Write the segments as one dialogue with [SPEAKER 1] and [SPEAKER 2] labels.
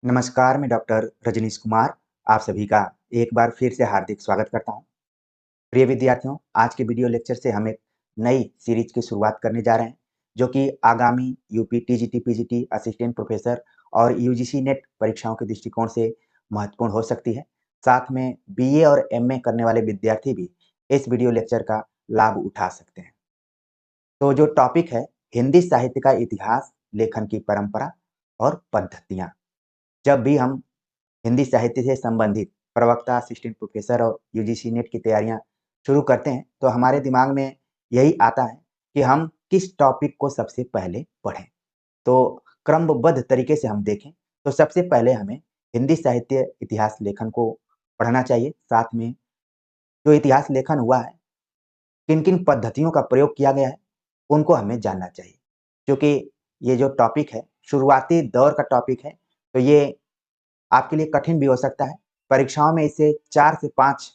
[SPEAKER 1] नमस्कार, मैं डॉक्टर रजनीश कुमार आप सभी का एक बार फिर से हार्दिक स्वागत करता हूं। प्रिय विद्यार्थियों, आज के वीडियो लेक्चर से हम एक नई सीरीज की शुरुआत करने जा रहे हैं, जो कि आगामी UP, TGT, PGT, assistant professor और यूजीसी नेट परीक्षाओं के दृष्टिकोण से महत्वपूर्ण हो सकती है। साथ में बीए और एमए करने वाले विद्यार्थी भी इस वीडियो लेक्चर का लाभ उठा सकते हैं। तो जो टॉपिक है, हिंदी साहित्य का इतिहास, लेखन की परंपरा और पद्धतियाँ। जब भी हम हिंदी साहित्य से संबंधित प्रवक्ता, असिस्टेंट प्रोफेसर और यूजीसी नेट की तैयारियां शुरू करते हैं, तो हमारे दिमाग में यही आता है कि हम किस टॉपिक को सबसे पहले पढ़ें। तो क्रमबद्ध तरीके से हम देखें तो सबसे पहले हमें हिंदी साहित्य इतिहास लेखन को पढ़ना चाहिए। साथ में जो इतिहास लेखन हुआ है, किन किन पद्धतियों का प्रयोग किया गया है, उनको हमें जानना चाहिए। क्योंकि ये जो टॉपिक है, शुरुआती दौर का टॉपिक है, तो ये आपके लिए कठिन भी हो सकता है। परीक्षाओं में इससे 4 से 5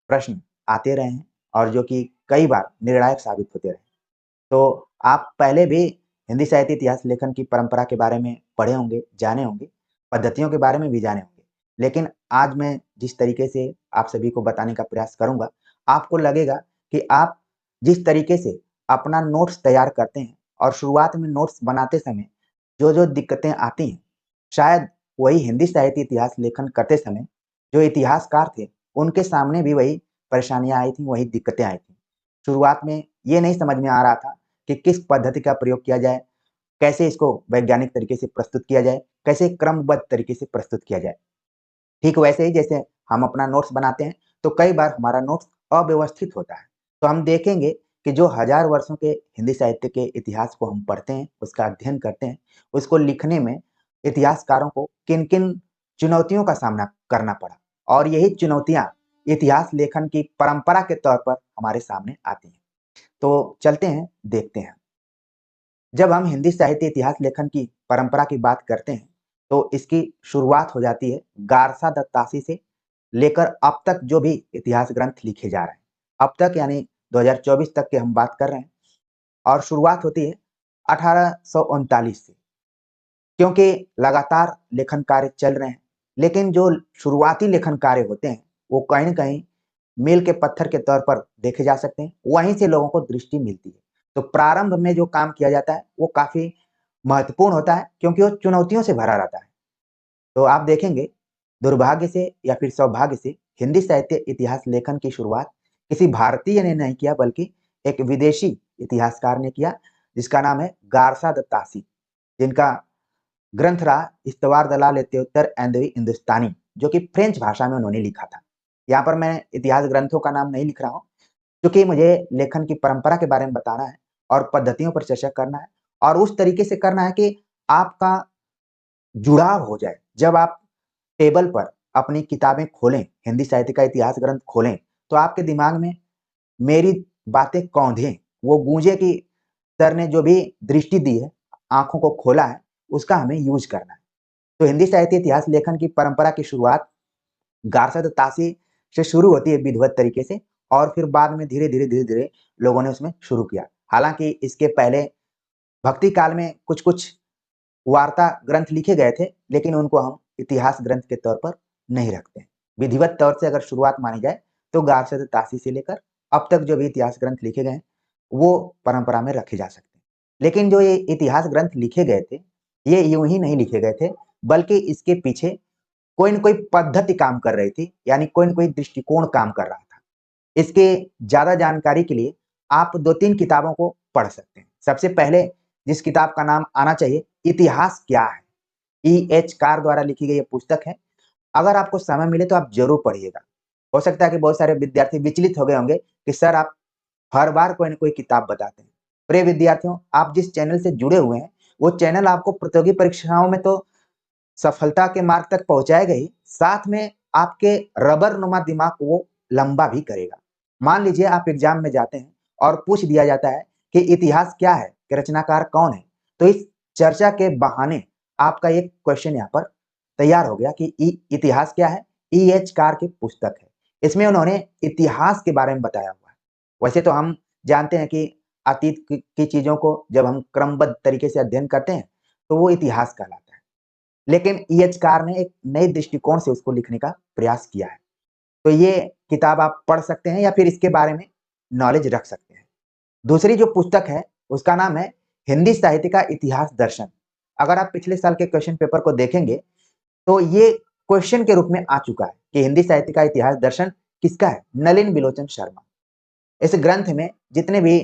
[SPEAKER 1] प्रश्न आते रहे हैं और जो कि कई बार निर्णायक साबित होते रहे। तो आप पहले भी हिंदी साहित्य इतिहास लेखन की परंपरा के बारे में पढ़े होंगे, जाने होंगे, पद्धतियों के बारे में भी जाने होंगे। लेकिन आज मैं जिस तरीके से आप सभी को बताने का प्रयास करूँगा, आपको लगेगा कि आप जिस तरीके से अपना नोट्स तैयार करते हैं और शुरुआत में नोट्स बनाते समय जो-जो दिक्कतें आती हैं, शायद वही हिंदी साहित्य इतिहास लेखन करते समय जो इतिहासकार थे, उनके सामने भी वही परेशानियाँ आई थी, वही दिक्कतें आई थी। शुरुआत में ये नहीं समझ में आ रहा था कि किस पद्धति का प्रयोग किया जाए, कैसे इसको वैज्ञानिक तरीके से प्रस्तुत किया जाए, कैसे क्रमबद्ध तरीके से प्रस्तुत किया जाए। ठीक वैसे ही जैसे हम अपना नोट्स बनाते हैं, तो कई बार हमारा नोट्स अव्यवस्थित होता है। तो हम देखेंगे कि जो हज़ार वर्षों के हिंदी साहित्य के इतिहास को हम पढ़ते हैं, उसका अध्ययन करते हैं, उसको लिखने में इतिहासकारों को किन-किन चुनौतियों का सामना करना पड़ा और यही चुनौतियाँ इतिहास लेखन की परंपरा के तौर पर हमारे सामने आती हैं। तो चलते हैं, देखते हैं। जब हम हिंदी साहित्य इतिहास लेखन की परंपरा की बात करते हैं, तो इसकी शुरुआत हो जाती है गारसा दत्तासी से लेकर अब तक जो भी इतिहास ग्रंथ लिखे जा रहे हैं। अब तक यानी 2024 तक की हम बात कर रहे हैं और शुरुआत होती है 1839 से, क्योंकि लगातार लेखन कार्य चल रहे हैं। लेकिन जो शुरुआती लेखन कार्य होते हैं, वो कहीं न कहीं मील के पत्थर के तौर पर देखे जा सकते हैं, वहीं से लोगों को दृष्टि मिलती है। तो प्रारंभ में जो काम किया जाता है, वो काफ़ी महत्वपूर्ण होता है क्योंकि वो चुनौतियों से भरा रहता है। तो आप देखेंगे, दुर्भाग्य से या फिर सौभाग्य से हिंदी साहित्य इतिहास लेखन की शुरुआत किसी भारतीय ने नहीं किया, बल्कि एक विदेशी इतिहासकार ने किया, जिसका नाम है गारसा दत्तासी, जिनका ग्रंथ रहा इस्तवार दलाल इत्योत्तर एंदवी हिंदुस्तानी, जो कि फ्रेंच भाषा में उन्होंने लिखा था। यहाँ पर मैं इतिहास ग्रंथों का नाम नहीं लिख रहा हूँ, क्योंकि मुझे लेखन की परंपरा के बारे में बताना है और पद्धतियों पर चर्चा करना है और उस तरीके से करना है कि आपका जुड़ाव हो जाए। जब आप टेबल पर अपनी किताबें खोलें, हिंदी साहित्य का इतिहास ग्रंथ खोलें, तो आपके दिमाग में मेरी बातें कौंधें, वो गूंजे कि सर ने जो भी दृष्टि दी है, आँखों को खोला है, उसका हमें यूज़ करना है। तो हिंदी साहित्य इतिहास लेखन की परंपरा की शुरुआत गारसद तासी से शुरू होती है विधिवत तरीके से और फिर बाद में धीरे-धीरे लोगों ने उसमें शुरू किया। हालाँकि इसके पहले भक्ति काल में कुछ-कुछ वार्ता ग्रंथ लिखे गए थे, लेकिन उनको हम इतिहास ग्रंथ के तौर पर नहीं रखते हैं। विधिवत तौर से अगर शुरुआत मानी जाए, तो गारसद तासी से लेकर अब तक जो भी इतिहास ग्रंथ लिखे गए हैं, वो परंपरा में रखे जा सकते हैं। लेकिन जो ये इतिहास ग्रंथ लिखे गए थे, ये यूँ ही नहीं लिखे गए थे, बल्कि इसके पीछे कोई न कोई पद्धति काम कर रही थी, यानी कोई न कोई दृष्टिकोण काम कर रहा था। इसके ज़्यादा जानकारी के लिए आप 2-3 किताबों को पढ़ सकते हैं। सबसे पहले जिस किताब का नाम आना चाहिए, इतिहास क्या है? ई.एच. कार द्वारा लिखी गई ये पुस्तक है। अगर आपको समय मिले तो आप ज़रूर पढ़िएगा। हो सकता है कि बहुत सारे विद्यार्थी विचलित हो गए होंगे कि सर आप हर बार कोई न कोई किताब बताते हैं। प्रिय विद्यार्थियों, आप जिस चैनल से जुड़े हुए हैं, वो चैनल आपको प्रतियोगी परीक्षाओं में तो सफलता के मार्ग तक पहुँचाएगा ही, साथ में आपके रबर नुमा दिमाग को वो लंबा भी करेगा। मान लीजिए आप एग्ज़ाम में जाते हैं और पूछ दिया जाता है कि इतिहास क्या है? कि रचनाकार कौन है? तो इस चर्चा के बहाने आपका एक क्वेश्चन यहाँ पर तैयार हो गया कि इतिहास क्या है? ई.एच. कार की पुस्तक है। इसमें उन्होंने इतिहास के बारे में बताया हुआ है। वैसे तो हम जानते हैं कि अतीत की चीज़ों को जब हम क्रमबद्ध तरीके से अध्ययन करते हैं, तो वो इतिहास कहलाता है। लेकिन ईएचकार ने एक नए दृष्टिकोण से उसको लिखने का प्रयास किया है। तो ये किताब आप पढ़ सकते हैं या फिर इसके बारे में नॉलेज रख सकते हैं। दूसरी जो पुस्तक है उसका नाम है हिंदी साहित्य का इतिहास दर्शन। अगर आप पिछले साल के क्वेश्चन पेपर को देखेंगे तो ये क्वेश्चन के रूप में आ चुका है कि हिंदी साहित्य का इतिहास दर्शन किसका है? नलिन बिलोचन शर्मा। इस ग्रंथ में जितने भी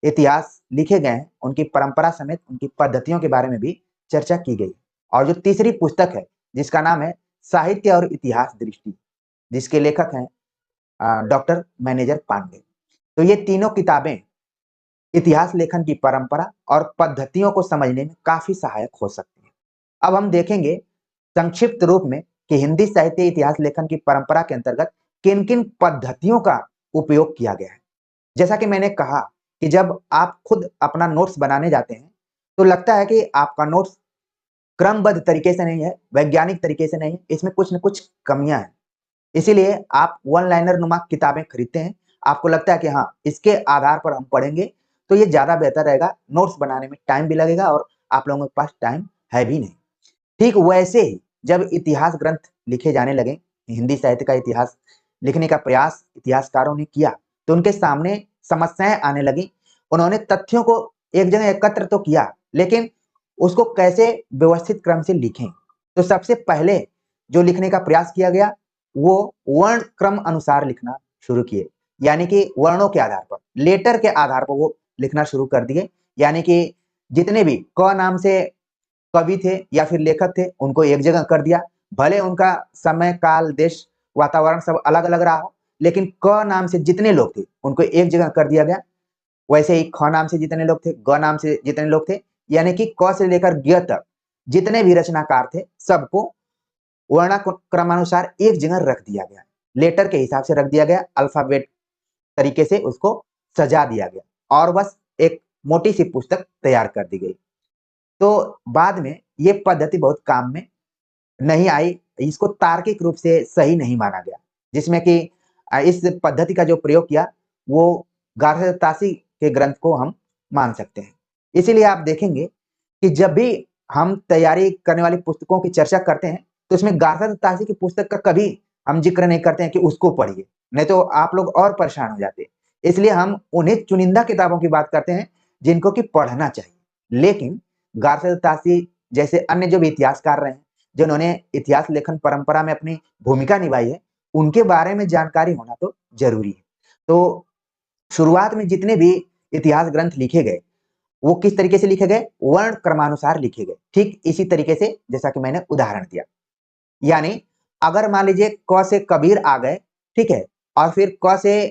[SPEAKER 1] इतिहास लिखे गए हैं उनकी परंपरा समेत उनकी पद्धतियों के बारे में भी चर्चा की गई। और जो तीसरी पुस्तक है जिसका नाम है साहित्य और इतिहास दृष्टि, जिसके लेखक हैं डॉक्टर मैनेजर पांडे। तो ये तीनों किताबें इतिहास लेखन की परंपरा और पद्धतियों को समझने में काफी सहायक हो सकती हैं। अब हम देखेंगे संक्षिप्त रूप में कि हिंदी साहित्य इतिहास लेखन की परंपरा के अंतर्गत किन किन पद्धतियों का उपयोग किया गया है। जैसा कि मैंने कहा कि जब आप खुद अपना नोट्स बनाने जाते हैं तो लगता है कि आपका नोट्स क्रमबद्ध तरीके से नहीं है, वैज्ञानिक तरीके से नहीं है, इसमें कुछ न कुछ कमियां हैं। इसीलिए आप वन लाइनर नुमा किताबें खरीदते हैं। आपको लगता है कि हाँ, इसके आधार पर हम पढ़ेंगे तो ये ज्यादा बेहतर रहेगा, नोट्स बनाने में टाइम भी लगेगा और आप लोगों के पास टाइम है भी नहीं। ठीक वैसे ही जब इतिहास ग्रंथ लिखे जाने लगे, हिंदी साहित्य का इतिहास लिखने का प्रयास इतिहासकारों ने किया तो उनके सामने समस्याएं आने लगी। उन्होंने तथ्यों को एक जगह एकत्र तो किया, लेकिन उसको कैसे व्यवस्थित क्रम से लिखें। तो सबसे पहले जो लिखने का प्रयास किया गया वो वर्ण क्रम अनुसार लिखना शुरू किए, यानी कि वर्णों के आधार पर, लेटर के आधार पर वो लिखना शुरू कर दिए। यानी कि जितने भी क नाम से कवि थे या फिर लेखक थे उनको एक जगह कर दिया। भले उनका समय काल देश वातावरण सब अलग अलग रहा हो, लेकिन क नाम से जितने लोग थे उनको एक जगह कर दिया गया। वैसे ही ख नाम से जितने लोग थे, ग नाम से जितने लोग थे, यानी कि क से लेकर ग तक जितने भी रचनाकार थे सबको वर्ण क्रमानुसार एक जगह रख दिया गया, लेटर के हिसाब से रख दिया गया, अल्फाबेट तरीके से उसको सजा दिया गया और बस एक मोटी सी पुस्तक तैयार कर दी गई। तो बाद में ये पद्धति बहुत काम में नहीं आई, इसको तार्किक रूप से सही नहीं माना गया, जिसमें कि इस पद्धति का जो प्रयोग किया वो गार्हस्थ्यतासी के ग्रंथ को हम मान सकते हैं। इसीलिए आप देखेंगे कि जब भी हम तैयारी करने वाली पुस्तकों की चर्चा करते हैं तो इसमें गार्हस्थ्यतासी की पुस्तक का कभी हम जिक्र नहीं करते हैं कि उसको पढ़िए, नहीं तो आप लोग और परेशान हो जाते हैं। इसलिए हम उन्हें चुनिंदा किताबों की बात करते हैं जिनको कि पढ़ना चाहिए। लेकिन गार्हस्थ्यतासी जैसे अन्य जो भी इतिहासकार रहे हैं जिन्होंने इतिहास लेखन परंपरा में अपनी भूमिका निभाई है, उनके बारे में जानकारी होना तो जरूरी है। तो शुरुआत में जितने भी इतिहास ग्रंथ लिखे गए वो किस तरीके से लिखे गए? वर्ण क्रमानुसार लिखे गए। ठीक इसी तरीके से जैसा कि मैंने उदाहरण दिया। यानी अगर मान लीजिए क से कबीर आ गए, ठीक है, और फिर क से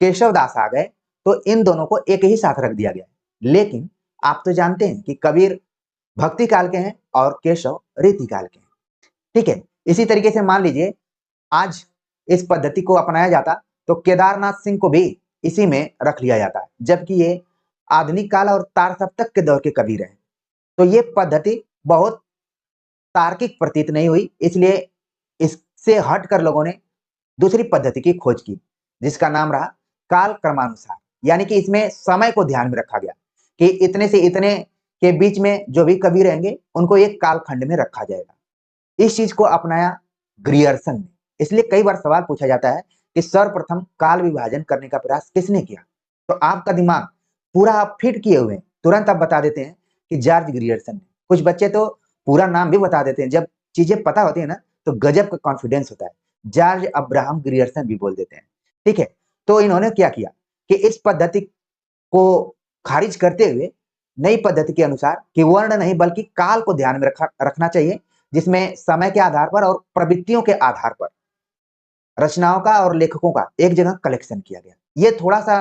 [SPEAKER 1] केशव दास आ गए, तो इन दोनों को एक ही साथ रख दिया गया। लेकिन आप तो जानते हैं कि कबीर भक्ति काल के हैं और केशव रीति काल के हैं, ठीक है। इसी तरीके से मान लीजिए आज इस पद्धति को अपनाया जाता तो केदारनाथ सिंह को भी इसी में रख लिया जाता है, जबकि ये आधुनिक काल और तार सप्तक के दौर के कबीर हैं। तो ये पद्धति बहुत तार्किक प्रतीत नहीं हुई, इसलिए इससे हटकर लोगों ने दूसरी पद्धति की खोज की, जिसका नाम रहा काल क्रमानुसार। यानी कि इसमें समय को ध्यान में रखा गया कि इतने से इतने के बीच में जो भी कवि रहेंगे उनको एक कालखंड में रखा जाएगा। इस चीज को अपनाया ग्रियर्सन ने। इसलिए कई बार सवाल पूछा जाता है कि सर्वप्रथम काल विभाजन करने का प्रयास किसने किया? तो आपका दिमाग पूरा आप फिट किए हुए हैं, तुरंत आप बता देते हैं कि जॉर्ज ग्रियर्सन ने। कुछ बच्चे तो पूरा नाम भी बता देते हैं, जब चीजें पता होती है ना तो गजब का कॉन्फिडेंस होता है, जॉर्ज अब्राहम ग्रियर्सन भी बोल देते हैं, ठीक है। तो इन्होंने क्या किया कि इस पद्धति को खारिज करते हुए नई पद्धति के अनुसार कि वर्ण नहीं बल्कि काल को ध्यान में रखना चाहिए, जिसमें समय के आधार पर और प्रवृत्तियों के आधार पर रचनाओं का और लेखकों का एक जगह कलेक्शन किया गया। ये थोड़ा सा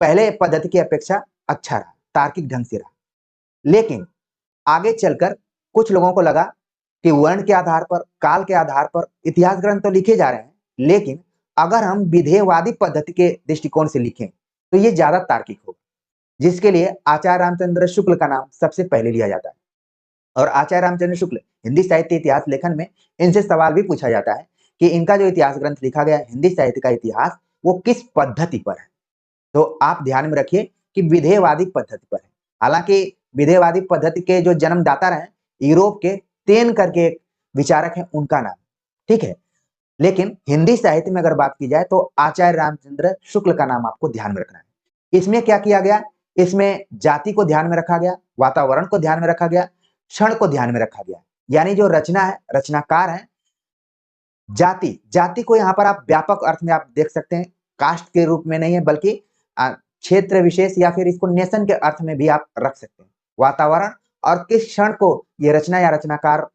[SPEAKER 1] पहले पद्धति की अपेक्षा अच्छा रहा, तार्किक ढंग से रहा। लेकिन आगे चलकर कुछ लोगों को लगा कि वर्ण के आधार पर, काल के आधार पर इतिहास ग्रंथ तो लिखे जा रहे हैं, लेकिन अगर हम विधेयवादी पद्धति के दृष्टिकोण से लिखें तो ये ज्यादा तार्किक होगा, जिसके लिए आचार्य रामचंद्र शुक्ल का नाम सबसे पहले लिया जाता है। और आचार्य रामचंद्र शुक्ल हिंदी साहित्य इतिहास लेखन में इनसे सवाल भी पूछा जाता है कि इनका जो इतिहास ग्रंथ लिखा गया हिंदी साहित्य का इतिहास वो किस पद्धति पर है। तो आप ध्यान में रखिए कि विधेयवादी पद्धति पर है। हालांकि विधेयवादी पद्धति के जो जन्मदाता रहे यूरोप के तेन करके एक विचारक है, उनका नाम, ठीक है। लेकिन हिंदी साहित्य में अगर बात की जाए तो आचार्य रामचंद्र शुक्ल का नाम आपको ध्यान में रखना है। इसमें क्या किया गया, इसमें जाति को ध्यान में रखा गया, वातावरण को ध्यान में रखा गया, क्षण को ध्यान में रखा गया। यानी जो रचना है, रचनाकार है, जाति जाति को यहाँ पर आप व्यापक अर्थ में आप देख सकते हैं, कास्ट के रूप में नहीं है, बल्कि क्षेत्र विशेष या फिर इसको नेशन के अर्थ में भी आप रख सकते हैं। वातावरण और किस क्षण को ये रचना या रचनाकार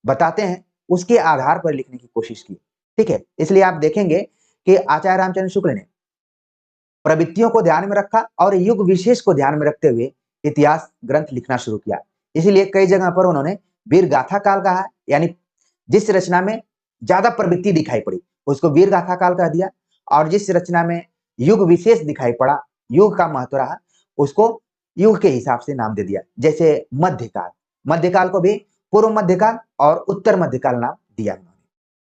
[SPEAKER 1] बताते हैं, उसके आधार पर लिखने की कोशिश की, ठीक है। इसलिए आप देखेंगे कि आचार्य रामचंद्र शुक्ल ने प्रवृत्तियों को ध्यान में रखा और युग विशेष को ध्यान में रखते हुए इतिहास ग्रंथ लिखना शुरू किया। इसीलिए कई जगह पर उन्होंने वीर गाथा काल कहा, यानी जिस रचना में ज्यादा प्रवृत्ति दिखाई पड़ी उसको वीर गाथा काल कह दिया, और जिस रचना में युग विशेष दिखाई पड़ा, युग का महत्व रहा, उसको युग के हिसाब से नाम दे दिया। जैसे मध्यकाल, मध्यकाल को भी पूर्व मध्यकाल और उत्तर मध्यकाल नाम दिया उन्होंने।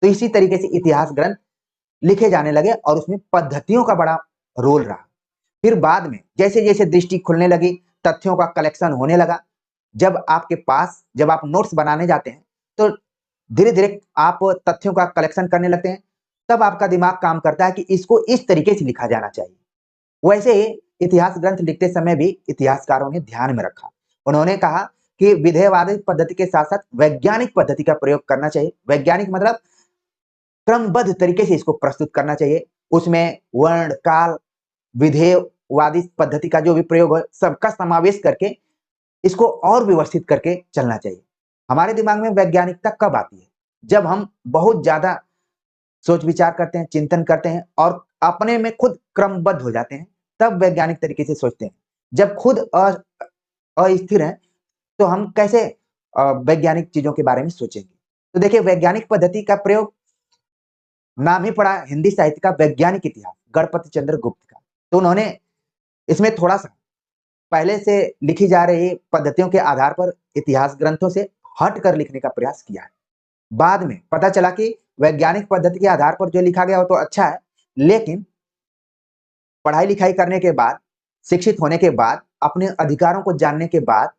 [SPEAKER 1] तो इसी तरीके से इतिहास ग्रंथ लिखे जाने लगे और उसमें पद्धतियों का बड़ा रोल रहा। फिर बाद में जैसे जैसे दृष्टि खुलने लगी, तथ्यों का कलेक्शन होने लगा, जब आपके पास जब आप नोट्स बनाने जाते हैं तो धीरे धीरे आप तथ्यों का कलेक्शन करने लगते हैं, तब आपका दिमाग काम करता है कि इसको इस तरीके से लिखा जाना चाहिए। वैसे ही इतिहास ग्रंथ लिखते समय भी इतिहासकारों ने ध्यान में रखा। उन्होंने कहा कि विधेयवादी पद्धति के साथ साथ वैज्ञानिक पद्धति का प्रयोग करना चाहिए। वैज्ञानिक मतलब क्रमबद्ध तरीके से इसको प्रस्तुत करना चाहिए। उसमें वर्ण काल विधेयवादी पद्धति का जो भी प्रयोग है सबका समावेश करके इसको और व्यवस्थित करके चलना चाहिए। हमारे दिमाग में वैज्ञानिकता कब आती है, जब हम बहुत ज्यादा सोच विचार करते हैं, चिंतन करते हैं और अपने में खुद क्रमबद्ध हो जाते हैं, तब वैज्ञानिक तरीके से सोचते हैं। जब खुद अस्थिर है तो हम कैसे वैज्ञानिक चीजों के बारे में सोचेंगे। तो देखिए, वैज्ञानिक पद्धति का प्रयोग नाम ही पड़ा हिंदी साहित्य का वैज्ञानिक इतिहास गणपति चंद्र गुप्त का। तो उन्होंने इसमें थोड़ा सा पहले से लिखी जा रही पद्धतियों के आधार पर इतिहास ग्रंथों से हट कर लिखने का प्रयास किया है। बाद में पता चला कि वैज्ञानिक पद्धति के आधार पर जो लिखा गया वो तो अच्छा है, लेकिन पढ़ाई लिखाई करने के बाद, शिक्षित होने के बाद, अपने अधिकारों को जानने के बाद,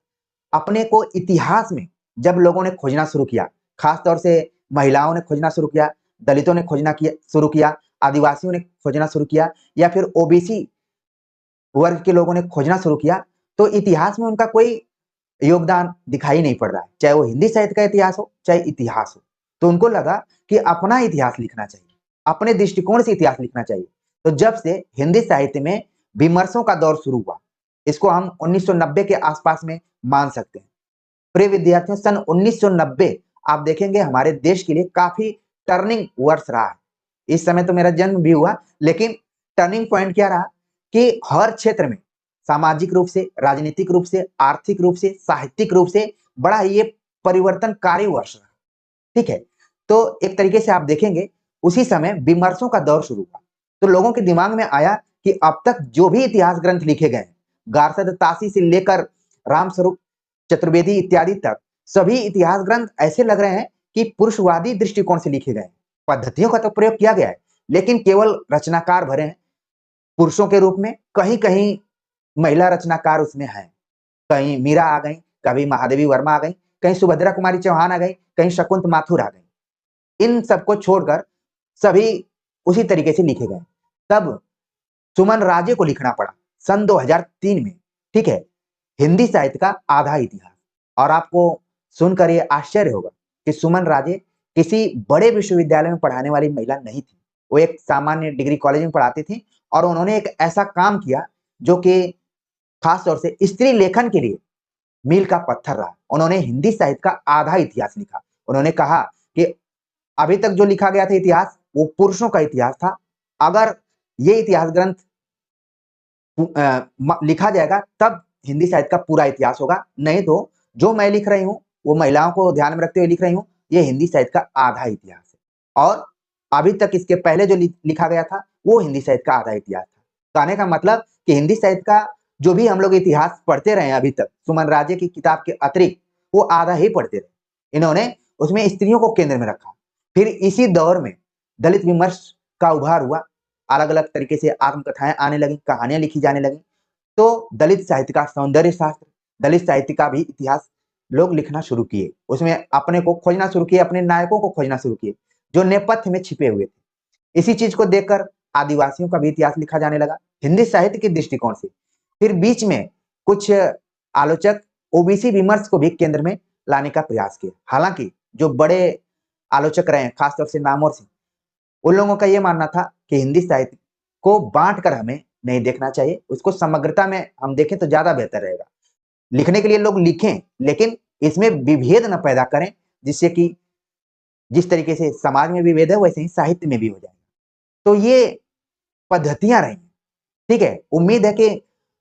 [SPEAKER 1] अपने को इतिहास में जब लोगों ने खोजना शुरू किया, खासतौर से महिलाओं ने खोजना शुरू किया, दलितों ने खोजना शुरू किया, आदिवासियों ने खोजना शुरू किया, या फिर ओबीसी वर्ग के लोगों ने खोजना शुरू किया, तो इतिहास में उनका कोई योगदान दिखाई नहीं पड़ रहा है, चाहे वो हिंदी साहित्य का इतिहास हो चाहे इतिहास हो। तो उनको लगा कि अपना इतिहास लिखना चाहिए, अपने दृष्टिकोण से इतिहास लिखना चाहिए। तो जब से हिंदी साहित्य में विमर्शों का दौर शुरू हुआ, इसको हम 1990 के आसपास में मान सकते हैं। प्रिय विद्यार्थियों, सन 1990 आप देखेंगे हमारे देश के लिए काफी टर्निंग वर्ष रहा है। इस समय तो मेरा जन्म भी हुआ, लेकिन टर्निंग पॉइंट क्या रहा कि हर क्षेत्र में सामाजिक रूप से, राजनीतिक रूप से, आर्थिक रूप से, साहित्यिक रूप से बड़ा ये परिवर्तनकारी वर्ष रहा, ठीक है। तो एक तरीके से आप देखेंगे उसी समय विमर्शों का दौर शुरू हुआ, तो लोगों के दिमाग में आया कि अब तक जो भी इतिहास ग्रंथ लिखे गए, गार्सद तासी से लेकर रामस्वरूप चतुर्वेदी इत्यादि तक, सभी इतिहास ग्रंथ ऐसे लग रहे हैं कि पुरुषवादी दृष्टिकोण से लिखे गए। पद्धतियों का तो प्रयोग किया गया है, लेकिन केवल रचनाकार भरे हैं पुरुषों के रूप में, कहीं कहीं महिला रचनाकार उसमें है, कहीं मीरा आ गई, कभी महादेवी वर्मा आ गई, कहीं सुभद्रा कुमारी चौहान आ गई, कहीं शकुंत माथुर आ गई। इन सबको छोड़कर सभी उसी तरीके से लिखे गए। तब सुमन राजे को लिखना पड़ा सन 2003 में, ठीक है, हिंदी साहित्य का आधा इतिहास। और आपको सुनकर ये आश्चर्य होगा कि सुमन राजे किसी बड़े विश्वविद्यालय में पढ़ाने वाली महिला नहीं थी, वो एक सामान्य डिग्री कॉलेज में पढ़ाती थी, और उन्होंने एक ऐसा काम किया जो कि खास तौर से स्त्री लेखन के लिए मील का पत्थर रहा। उन्होंने हिंदी साहित्य का आधा इतिहास लिखा। उन्होंने कहा कि अभी तक जो लिखा गया था इतिहास वो पुरुषों का इतिहास था, अगर ये इतिहास ग्रंथ लिखा जाएगा तब हिंदी साहित्य का पूरा इतिहास होगा, नहीं तो जो मैं लिख रही हूँ वो महिलाओं को ध्यान में रखते हुए लिख रही हूँ, ये हिंदी साहित्य का आधा इतिहास है, और अभी तक इसके पहले जो लिखा गया था वो हिंदी साहित्य का आधा इतिहास था। कहने का मतलब कि हिंदी साहित्य का जो भी हम लोग इतिहास पढ़ते रहे अभी तक, सुमन राजे की किताब के अतिरिक्त वो आधा ही पढ़ते रहे। इन्होंने उसमें स्त्रियों को केंद्र में रखा। फिर इसी दौर में दलित विमर्श का उभार हुआ, अलग अलग तरीके से आत्मकथाएं आने लगी, कहानियां लिखी जाने लगी। तो दलित साहित्य का सौंदर्य शास्त्र, दलित साहित्य का भी इतिहास लोग लिखना शुरू किए, उसमें अपने को खोजना शुरू किए, अपने नायकों को खोजना शुरू किए, जो नेपथ्य में छिपे हुए थे। इसी चीज को देखकर आदिवासियों का भी इतिहास लिखा जाने लगा हिंदी साहित्य के दृष्टिकोण से। फिर बीच में कुछ आलोचक ओबीसी विमर्श को भी केंद्र में लाने का प्रयास किया। हालांकि जो बड़े आलोचक रहे, खासतौर से नामवर सिंह, उन लोगों का यह मानना था कि हिंदी साहित्य को बांटकर हमें नहीं देखना चाहिए, उसको समग्रता में हम देखें तो ज्यादा बेहतर रहेगा। लिखने के लिए लोग लिखें, लेकिन इसमें विभेद न पैदा करें, जिससे कि जिस तरीके से समाज में विभेद है वैसे ही साहित्य में भी हो जाएगा। तो ये पद्धतियां रही, ठीक है। उम्मीद है कि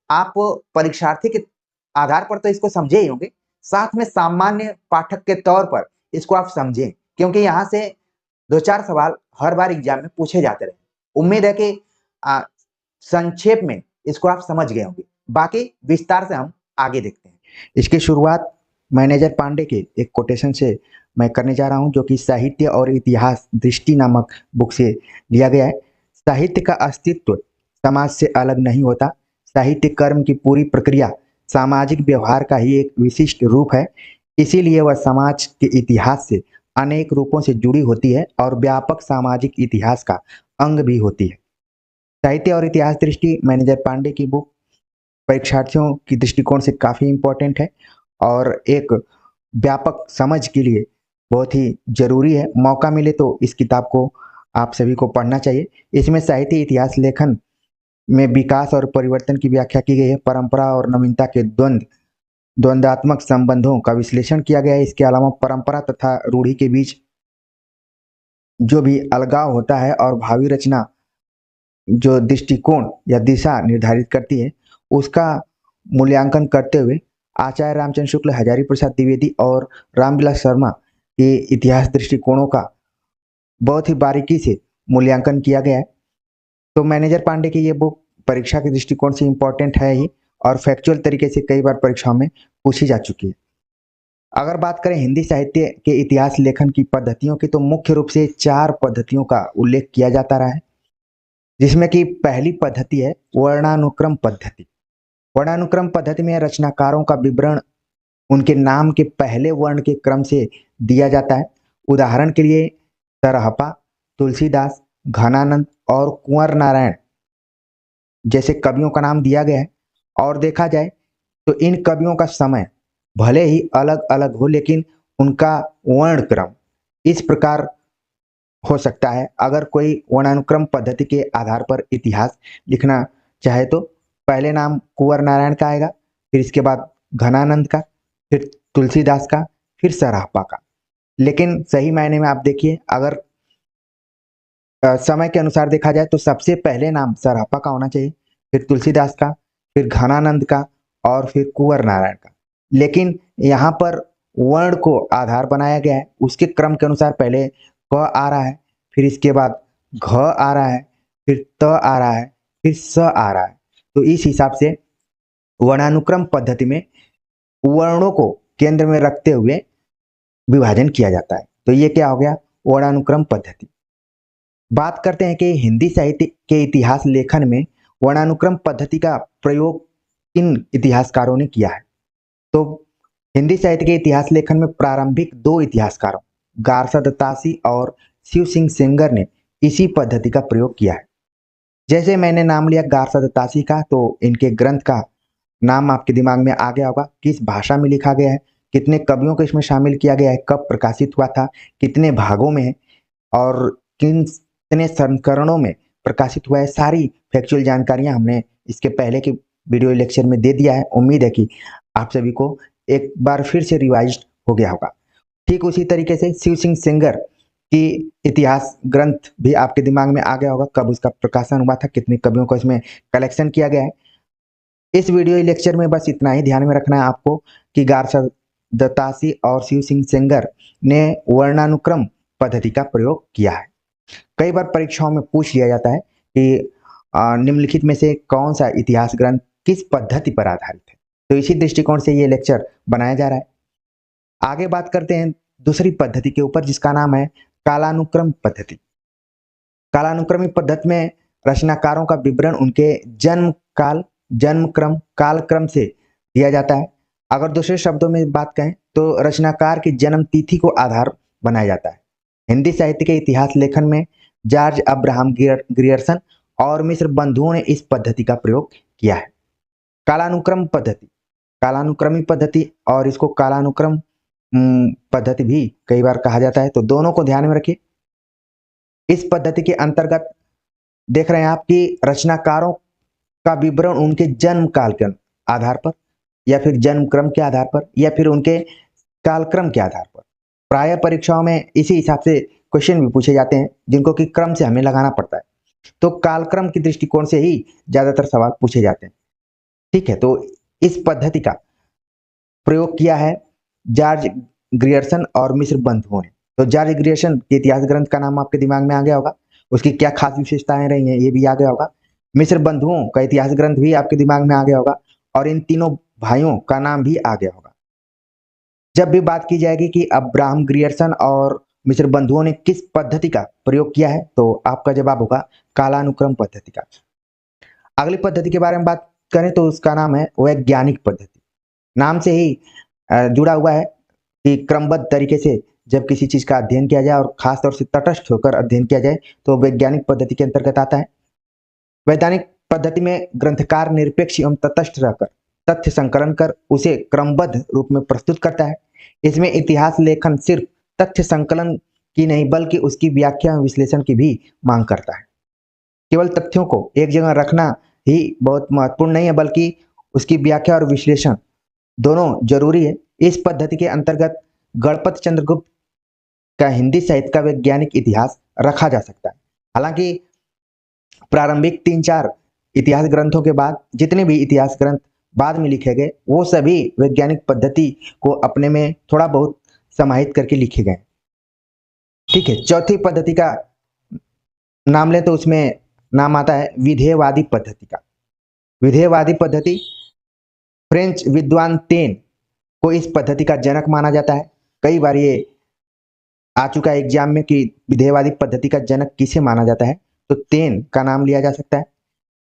[SPEAKER 1] आप परीक्षार्थी के आधार पर तो इसको समझे ही होंगे, साथ में सामान्य पाठक के तौर पर इसको आप समझें, क्योंकि यहाँ से 2-4 सवाल हर बार एग्जाम में पूछे जाते रहे। उम्मीद है कि संक्षेप में इसको आप समझ गए होंगे, बाकी विस्तार से हम आगे देखते हैं। इसकी शुरुआत मैनेजर पांडे के एक कोटेशन से मैं करने जा रहा हूं, जो कि साहित्य और इतिहास दृष्टि नामक बुक से लिया गया है। साहित्य का अस्तित्व समाज से अलग नहीं होता। साहित्य कर्म की पूरी प्रक्रिया सामाजिक व्यवहार का ही एक विशिष्ट रूप है। इसीलिए वह समाज के इतिहास से अनेक रूपों से जुड़ी होती है और व्यापक सामाजिक इतिहास का अंग भी होती है। साहित्य और इतिहास दृष्टि मैनेजर पांडे की बुक परीक्षार्थियों की दृष्टिकोण से काफ़ी इम्पोर्टेंट है और एक व्यापक समझ के लिए बहुत ही जरूरी है। मौका मिले तो इस किताब को आप सभी को पढ़ना चाहिए। इसमें साहित्य इतिहास लेखन में विकास और परिवर्तन की व्याख्या की गई है। परंपरा और नवीनता के द्वंद्वात्मक संबंधों का विश्लेषण किया गया है। इसके अलावा परंपरा तथा रूढ़ि के बीच जो भी अलगाव होता है और भावी रचना जो दृष्टिकोण या दिशा निर्धारित करती है, उसका मूल्यांकन करते हुए आचार्य रामचंद्र शुक्ल, हजारी प्रसाद द्विवेदी और रामविलास शर्मा के इतिहास दृष्टिकोणों का बहुत ही बारीकी से मूल्यांकन किया गया है। तो मैनेजर पांडे की ये बुक परीक्षा के दृष्टिकोण से इम्पोर्टेंट है ही और फैक्चुअल तरीके से कई बार परीक्षाओं में पूछी जा चुकी है। अगर बात करें हिंदी साहित्य के इतिहास लेखन की पद्धतियों की, तो मुख्य रूप से 4 पद्धतियों का उल्लेख किया जाता रहा है, जिसमें कि पहली पद्धति है वर्णानुक्रम पद्धति। वर्णानुक्रम पद्धति में रचनाकारों का विवरण उनके नाम के पहले वर्ण के क्रम से दिया जाता है। उदाहरण के लिए सरहपा, तुलसीदास, घनानंद और कुंवर नारायण जैसे कवियों का नाम दिया गया है। और देखा जाए तो इन कवियों का समय भले ही अलग अलग हो, लेकिन उनका वर्ण क्रम इस प्रकार हो सकता है। अगर कोई वर्णानुक्रम पद्धति के आधार पर इतिहास लिखना चाहे तो पहले नाम कुंवर नारायण का आएगा, फिर इसके बाद घनानंद का, फिर तुलसीदास का, फिर सराहपा का। लेकिन सही मायने में आप देखिए, अगर समय के अनुसार देखा जाए तो सबसे पहले नाम सराहपा का होना चाहिए, फिर तुलसीदास का, फिर घनानंद का और फिर कुंवर नारायण का। लेकिन यहाँ पर वर्ण को आधार बनाया गया है, उसके क्रम के अनुसार पहले क आ रहा है, फिर इसके बाद घ आ रहा है, फिर त आ रहा है, फिर स आ रहा है। तो इस हिसाब से वर्णानुक्रम पद्धति में वर्णों को केंद्र में रखते हुए विभाजन किया जाता है। तो ये क्या हो गया, वर्णानुक्रम पद्धति। बात करते हैं कि हिंदी साहित्य के इतिहास लेखन में वर्णानुक्रम पद्धति का प्रयोग किन इतिहासकारों ने किया है। तो हिंदी साहित्य के इतिहास लेखन में प्रारंभिक 2 इतिहासकारों गारसा दत्तासी और शिव सिंह सेंगर ने इसी पद्धति का प्रयोग किया है। जैसे मैंने नाम लिया गारसा दत्तासी का, तो इनके ग्रंथ का नाम आपके दिमाग में आ गया होगा, किस भाषा में लिखा गया है, कितने कवियों को इसमें शामिल किया गया है, कब प्रकाशित हुआ था, कितने भागों में है और कितने संस्करणों में प्रकाशित हुआ है। सारी फैक्चुअल जानकारियां हमने इसके पहले के वीडियो लेक्चर में दे दिया है। उम्मीद है कि आप सभी को एक बार फिर से रिवाइज हो गया होगा। ठीक उसी तरीके से शिव सिंह सेंगर की इतिहास ग्रंथ भी आपके दिमाग में आ गया होगा, कब उसका प्रकाशन हुआ था, कितने कवियों को इसमें कलेक्शन किया गया है। इस वीडियो लेक्चर में बस इतना ही ध्यान में रखना है आपको कि गारसा दत्तासी और शिव सिंह सेंगर ने वर्णानुक्रम पद्धति का प्रयोग किया है। कई बार परीक्षाओं में पूछ लिया जाता है कि निम्नलिखित में से कौन सा इतिहास ग्रंथ किस पद्धति पर आधारित है। तो इसी दृष्टिकोण से ये लेक्चर बनाया जा रहा है। आगे बात करते हैं दूसरी पद्धति के ऊपर, जिसका नाम है कालानुक्रम पद्धति। कालानुक्रमी पद्धति में रचनाकारों का विवरण उनके जन्म काल, जन्म क्रम, काल क्रम से दिया जाता है। अगर दूसरे शब्दों में बात कहें तो रचनाकार की जन्म तिथि को आधार बनाया जाता है। हिंदी साहित्य के इतिहास लेखन में जॉर्ज अब्राहम ग्रियर्सन और मिस्र बंधुओं ने इस पद्धति का प्रयोग किया है। कालानुक्रम पद्धति, कालानुक्रमी पद्धति और इसको कालानुक्रम पद्धति भी कई बार कहा जाता है, तो दोनों को ध्यान में रखिए। इस पद्धति के अंतर्गत देख रहे हैं आप कि रचनाकारों का विवरण उनके जन्म काल के आधार पर या फिर जन्म क्रम के आधार पर या फिर उनके कालक्रम के आधार पर, प्राय परीक्षाओं में इसी हिसाब से क्वेश्चन भी पूछे जाते हैं जिनको कि क्रम से हमें लगाना पड़ता है। तो कालक्रम के दृष्टिकोण से ही ज्यादातर सवाल पूछे जाते हैं। ठीक है, तो इस पद्धति का प्रयोग किया है जॉर्ज ग्रियर्सन और मिस्र बंधुओं ने। तो जॉर्ज ग्रियर्सन के इतिहास ग्रंथ का नाम आपके दिमाग में आ गया होगा, उसकी क्या खास विशेषताएं रही हैं ये भी आ गया होगा। मिस्र बंधुओं का इतिहास ग्रंथ भी आपके दिमाग में आ गया होगा और इन तीनों भाइयों का नाम भी आ गया होगा। जब भी बात की जाएगी कि अब्राहम ग्रियर्सन और मिस्र बंधुओं ने किस पद्धति का प्रयोग किया है, तो आपका जवाब होगा कालानुक्रम पद्धति का। अगली पद्धति के बारे में बात करें तो उसका नाम है वैज्ञानिक पद्धति। नाम से ही जुड़ा हुआ है कि क्रमबद्ध तरीके से जब किसी चीज का अध्ययन किया जाए और खासतौर से तटस्थ होकर अध्ययन किया जाए तो वैज्ञानिक पद्धति के अंतर्गत आता है। वैज्ञानिक पद्धति में ग्रंथकार निरपेक्ष एवं तटस्थ रहकर तथ्य संकलन कर उसे क्रमबद्ध रूप में प्रस्तुत करता है। इसमें इतिहास लेखन सिर्फ तथ्य संकलन की नहीं बल्कि उसकी व्याख्या एवं विश्लेषण की भी मांग करता है। केवल तथ्यों को एक जगह रखना ही बहुत महत्वपूर्ण नहीं है बल्कि उसकी व्याख्या और विश्लेषण दोनों जरूरी है। इस पद्धति के अंतर्गत गणपत चंद्रगुप्त का हिंदी साहित्य का वैज्ञानिक इतिहास रखा जा सकता है। हालांकि प्रारंभिक 3-4 इतिहास ग्रंथों के बाद जितने भी इतिहास ग्रंथ बाद में लिखे गए वो सभी वैज्ञानिक पद्धति को अपने में थोड़ा बहुत समाहित करके लिखे गए। ठीक है, चौथी पद्धति का नाम लें तो उसमें नाम आता है विधेयवादी पद्धति का। विधेयवादी पद्धति फ्रेंच विद्वान तेन को इस पद्धति का जनक माना जाता है। कई बार ये आ चुका है एग्जाम में कि विधेयवादी पद्धति का जनक किसे माना जाता है, तो तेन का नाम लिया जा सकता है।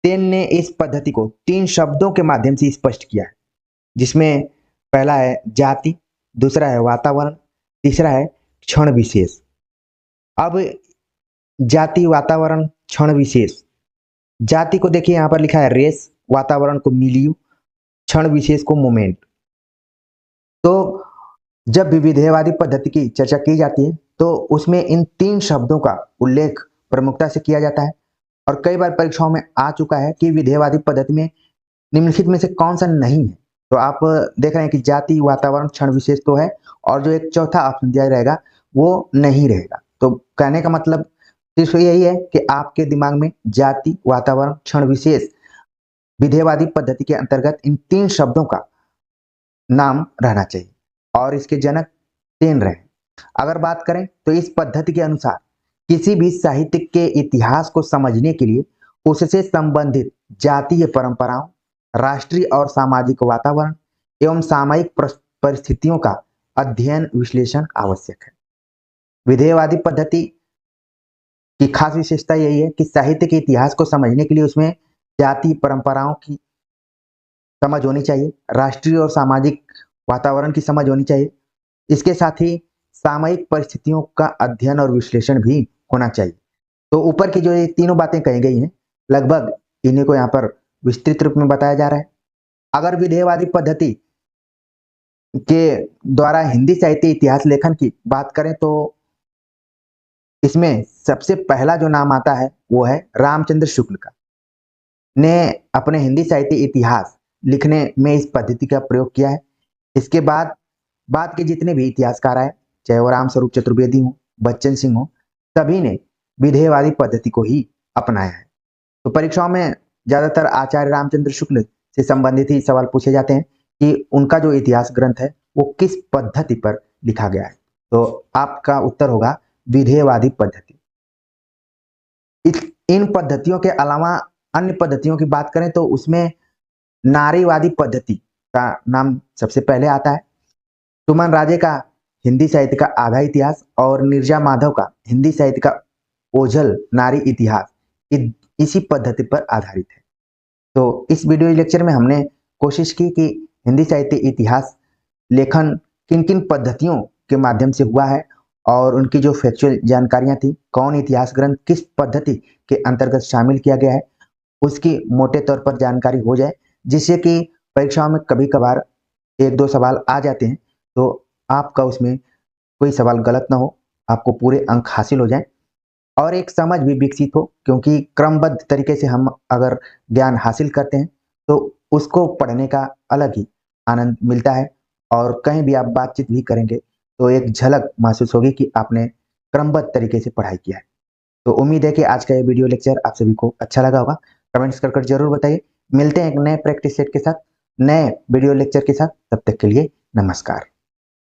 [SPEAKER 1] तेन ने इस पद्धति को 3 शब्दों के माध्यम से स्पष्ट किया है, जिसमें पहला है जाति, दूसरा है वातावरण, तीसरा है क्षण विशेष। अब जाति, वातावरण, क्षण विशेष। जाति को देखिए यहाँ पर लिखा है रेस, वातावरण को मिलियू, क्षण विशेष को मोमेंट। तो जब भी विधेयवादी पद्धति की चर्चा की जाती है तो उसमें इन 3 शब्दों का उल्लेख प्रमुखता से किया जाता है और कई बार परीक्षाओं में आ चुका है कि विधेयवादी पद्धति में निम्नलिखित में से कौन सा नहीं है। तो आप देख रहे हैं कि जाति, वातावरण, क्षण विशेष तो है और जो एक चौथा ऑप्शन दिया रहेगा वो नहीं रहेगा। तो कहने का मतलब सिर्फ यही है कि आपके दिमाग में जाति, वातावरण, क्षण विशेष विधेयवादी पद्धति के अंतर्गत इन 3 शब्दों का नाम रहना चाहिए और इसके जनक तेन रहे। अगर बात करें तो इस पद्धति के अनुसार किसी भी साहित्य के इतिहास को समझने के लिए उससे संबंधित जातीय परंपराओं, राष्ट्रीय और सामाजिक वातावरण एवं सामयिक परिस्थितियों का अध्ययन विश्लेषण आवश्यक है। विधेयवादी पद्धति की खास विशेषता यही है कि साहित्य के इतिहास को समझने के लिए उसमें जाति परंपराओं की समझ होनी चाहिए, राष्ट्रीय और सामाजिक वातावरण की समझ होनी चाहिए, इसके साथ ही सामयिक परिस्थितियों का अध्ययन और विश्लेषण भी होना चाहिए। तो ऊपर की जो ये तीनों बातें कही गई हैं लगभग इन्हीं को यहाँ पर विस्तृत रूप में बताया जा रहा है। अगर विधेयवादी पद्धति के द्वारा हिंदी साहित्य इतिहास लेखन की बात करें तो इसमें सबसे पहला जो नाम आता है वो है रामचंद्र शुक्ल का, ने अपने हिंदी साहित्य इतिहास लिखने में इस पद्धति का प्रयोग किया है। इसके बाद के जितने भी इतिहासकार आए, चाहे वो राम स्वरूप चतुर्वेदी हो, बच्चन सिंह हो, सभी ने विधेयवादी पद्धति को ही अपनाया है। तो परीक्षाओं में ज्यादातर आचार्य रामचंद्र शुक्ल से संबंधित ही सवाल पूछे जाते हैं कि उनका जो इतिहास ग्रंथ है वो किस पद्धति पर लिखा गया है। तो आपका उत्तर होगा विधेयवादी पद्धति। इन पद्धतियों के अलावा अन्य पद्धतियों की बात करें तो उसमें नारीवादी पद्धति का नाम सबसे पहले आता है। सुमन राजे का हिंदी साहित्य का आधा इतिहास और नीरजा माधव का हिंदी साहित्य का ओझल नारी इतिहास इसी पद्धति पर आधारित है। तो इस वीडियो लेक्चर में हमने कोशिश की कि हिंदी साहित्य इतिहास लेखन किन किन पद्धतियों के माध्यम से हुआ है और उनकी जो फैक्चुअल जानकारियां थी, कौन इतिहास ग्रंथ किस पद्धति के अंतर्गत शामिल किया गया है, उसकी मोटे तौर पर जानकारी हो जाए, जिससे कि परीक्षाओं में कभी कभार एक दो सवाल आ जाते हैं तो आपका उसमें कोई सवाल गलत ना हो, आपको पूरे अंक हासिल हो जाए और एक समझ भी विकसित हो, क्योंकि क्रमबद्ध तरीके से हम अगर ज्ञान हासिल करते हैं तो उसको पढ़ने का अलग ही आनंद मिलता है और कहीं भी आप बातचीत भी करेंगे तो एक झलक महसूस होगी कि आपने क्रमबद्ध तरीके से पढ़ाई किया है। तो उम्मीद है कि आज का ये वीडियो लेक्चर आप सभी को अच्छा लगा होगा। कमेंट्स कर जरूर बताइए। मिलते हैं एक नए प्रैक्टिस सेट के साथ, नए वीडियो लेक्चर के साथ। तब तक के लिए नमस्कार।